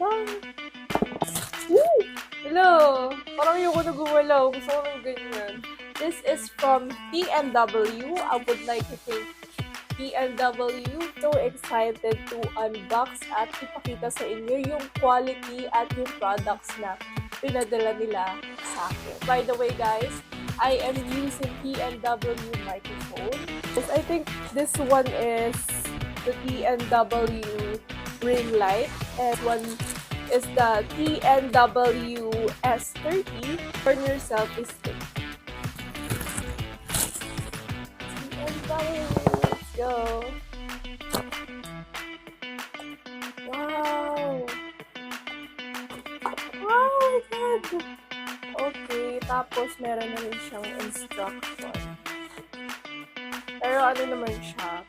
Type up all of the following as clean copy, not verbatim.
Woo! Hello! Parang ayoko na gumalaw. Gusto ko ng ganyan. This is from TNW. I would like to thank TNW. So excited to unbox at ipakita sa inyo yung quality at yung products na pinadala nila sa akin. By the way, guys, I am using TNW microphone. I think this one is the TNW ring light, and one is the TNW S30. Turn yourself is TNW. Let's go. Wow. Wow, my God. Okay, tapos meron na rin siyang instruction. Pero ano naman siya,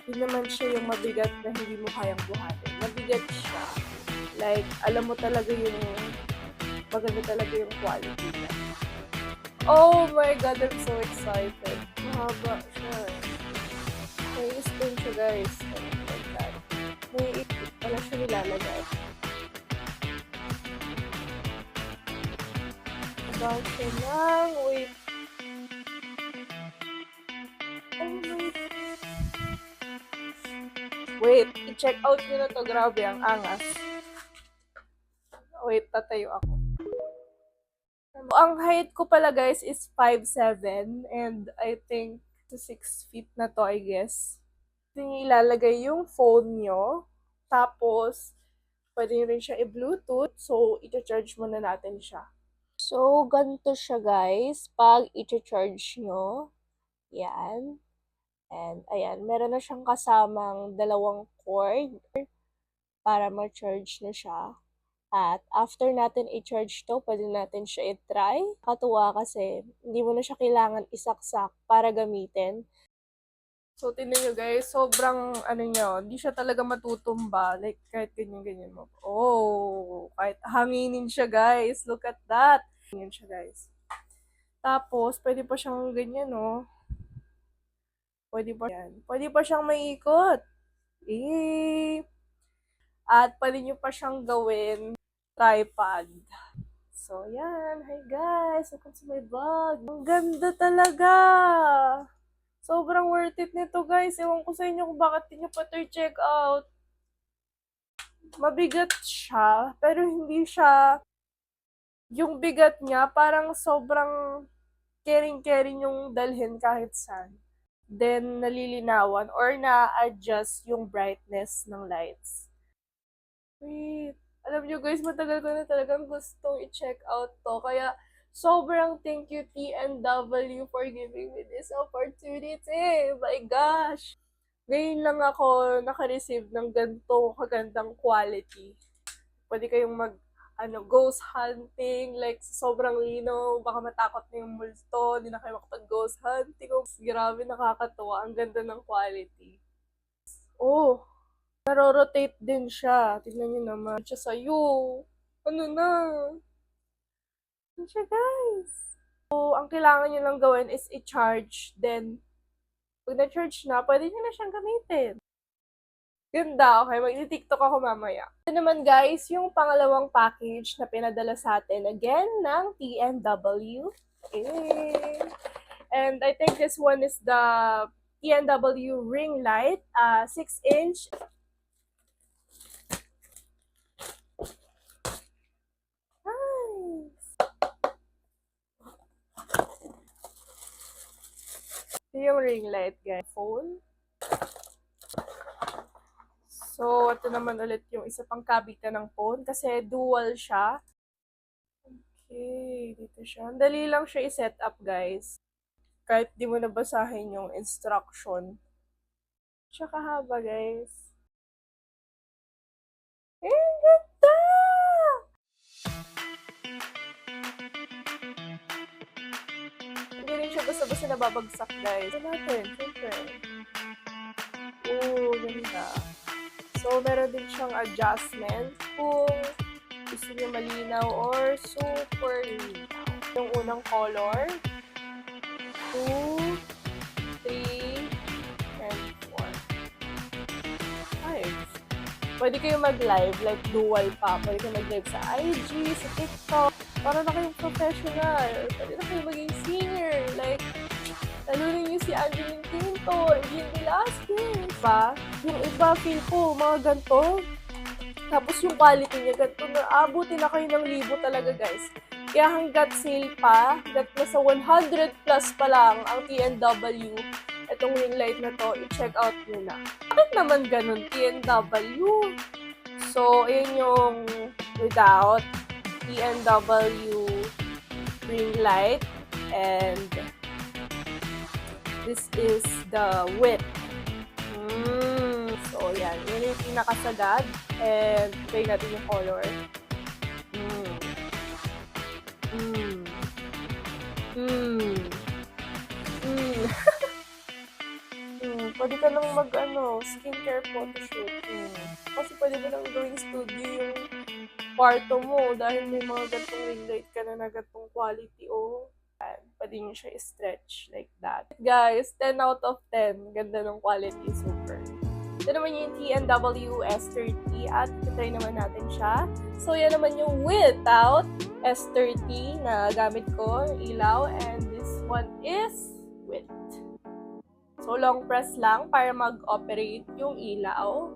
hindi naman siya yung mabigat na hindi mo kayang buhatin. Mabigat siya. Like, alam mo talaga yung maganda talaga yung quality niya. Oh my God, I'm so excited. Mahaba siya. May spoon siya, guys. Like that. May ipit pala siya nilalagay. About siya lang. Wait. Oh my God. Wait, i-check out nyo na to. Grabe, ang angas. Wait, tatayo ako. Ang height ko pala, guys, is 5'7", and I think to 6 feet na to, I guess. Ito ilalagay yung phone nyo. Tapos, pwede nyo rin siya i-Bluetooth. So, i-charge muna natin siya. So, ganito siya, guys. Pag i-charge nyo, yan. And, ayan, meron na siyang kasamang dalawang cord para ma-charge na siya. At after natin i-charge to, pwede natin siya i-try. Katuwa kasi hindi mo na siya kailangan isaksak para gamitin. So, tingnan nyo guys, sobrang ano nyo, hindi siya talaga matutumba. Like, kahit ganyan-ganyan mo. Oh, kahit hanginin siya guys. Look at that. Ganyan siya guys. Tapos, pwede pa siyang ganyan, no? Pwede pa yan. Pwede pa siyang maiikot. At pwede nyo pa siyang gawin tripod. So, yan. Hi guys! Welcome to my vlog. Ang ganda talaga! Sobrang worth it nito guys. Ewan ko sa inyo kung bakit nyo pa ito check out. Mabigat siya, pero hindi siya yung bigat niya. Parang sobrang caring-caring yung dalhin kahit saan. Then, nalilinawan or na-adjust yung brightness ng lights. Wait. Alam nyo guys, matagal ko na talagang gustong i-check out to. Kaya, sobrang thank you TNW for giving me this opportunity. My gosh! Ngayon lang ako naka-receive ng ganito kagandang quality. Pwede kayong ghost hunting, like sobrang linaw, baka matakot na yung multo, hindi na kayo makapag-ghost hunting. Oh, grabe, nakakatuwa. Ang ganda ng quality. Oh, naro-rotate din siya. Tignan nyo naman. Siya sa'yo. Ano na? Ano siya, guys? So, ang kailangan nyo lang gawin is i-charge. Then, pag na-charge na, pwede nyo na siyang gamitin. Ganda, okay. Mag-tiktok ako mamaya. Ito naman guys, yung pangalawang package na pinadala sa atin again ng TNW. Okay. And I think this one is the TNW ring light, 6-inch. Nice. Ito yung ring light guys. Phone. So, ito naman ulit yung isa pang kabitan ng phone kasi dual siya. Okay, dito siya. Dali lang siya i-set up, guys. Kahit di mo nabasahin yung instruction. Siya kahaba, guys. Ganda! Hindi rin siya basta-basta nababagsak, guys. Ito natin, siyempre. Oh, ganda. So, meron din siyang adjustment kung gusto niyo malinaw or super linaw. Yung unang color, 2, 3, and 4. 5. Pwede kayo mag-live, like dual pa. Pwede kayo mag-live sa IG, sa TikTok. Para na kayong professional. Pwede na kayo maging singer. Like, talunin niyo si Angeline Quinto, Regine Velasquez. Diba? Yung iba, feel ko, mga ganito. Tapos yung quality niya, ganito na, abutin na kayo ng libo talaga, guys. Kaya hanggat sale pa, hanggat nasa 100 plus pa lang ang TNW, itong ring light na to, i-check out nyo na. Bakit naman ganun, TNW? So, ayun yung without TNW ring light, and this is the width. So, yan. Yun yung pinakasagad. And, try natin yung color. Pwede ka nang skincare photoshoot. Kasi pwede mo nang gawing studio yung kwarto mo dahil may mga gantong ring light ka na gantong quality. Pwede nyo siya i-stretch like that. Guys, 10 out of 10. Ganda ng quality. Super. Ito naman yung TNW S30 at try naman natin siya. So, yan naman yung without S30 na gamit ko, ilaw, and this one is with. So, long press lang para mag-operate yung ilaw.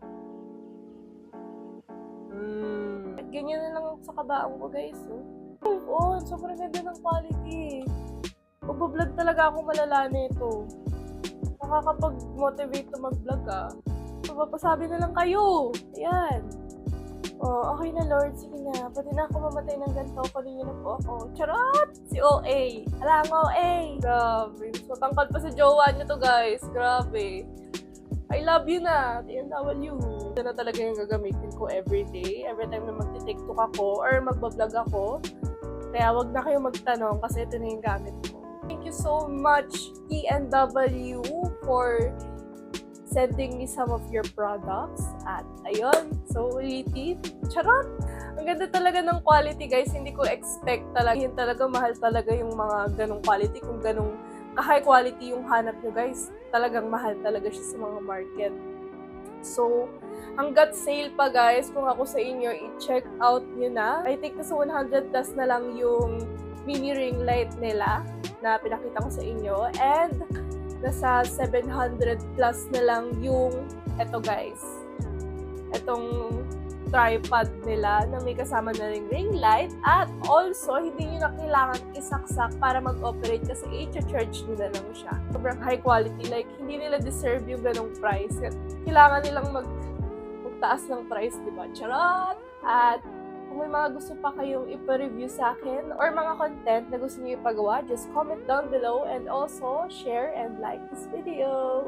Ganyan na lang sa kabaong ko, guys. Move on. Sobrang ganda ng quality. Mag-vlog talaga ako malala nito. Nakakapag-motivate to mag-vlog, Papasabi na lang kayo. Ayan. Okay na, Lord. Sige na. Pwede na ako mamatay ng ganito. Kunin niyo na po ako. Charot! Si OA. Alang OA. Grabe. Matangkad pa si jowa niyo to, guys. Grabe. I love you na. TNW. Ito na talaga yung gagamitin ko everyday. Every time na magti-tiktok ako or magbablog ako. Kaya wag na kayo magtanong kasi ito na yung gamit ko. Thank you so much, TNW, for sending me some of your products. At ayun, so ulitin. Charot! Ang ganda talaga ng quality, guys. Hindi ko expect talaga. Yun talaga, mahal talaga yung mga ganong quality. Kung ganong high quality yung hanap nyo, guys, talagang mahal talaga siya sa mga market. So, hanggat sale pa, guys, kung ako sa inyo, i-check out nyo na. I think nasa 100 plus na lang yung mini ring light nila na pinakita ko sa inyo. And nasa 700 plus na lang yung eto, guys. Etong tripod nila na may kasama na ring light, at also hindi nyo na kailangan isaksak para mag-operate kasi i-charge nyo na lang siya. Sobrang high quality, like hindi nila deserve yung ganong price. Kailangan nilang magtaas ng price, diba? Charot! At kung may mga gusto pa kayong ipa-review sa akin or mga content na gusto niyo ipagawa, just comment down below and also share and like this video.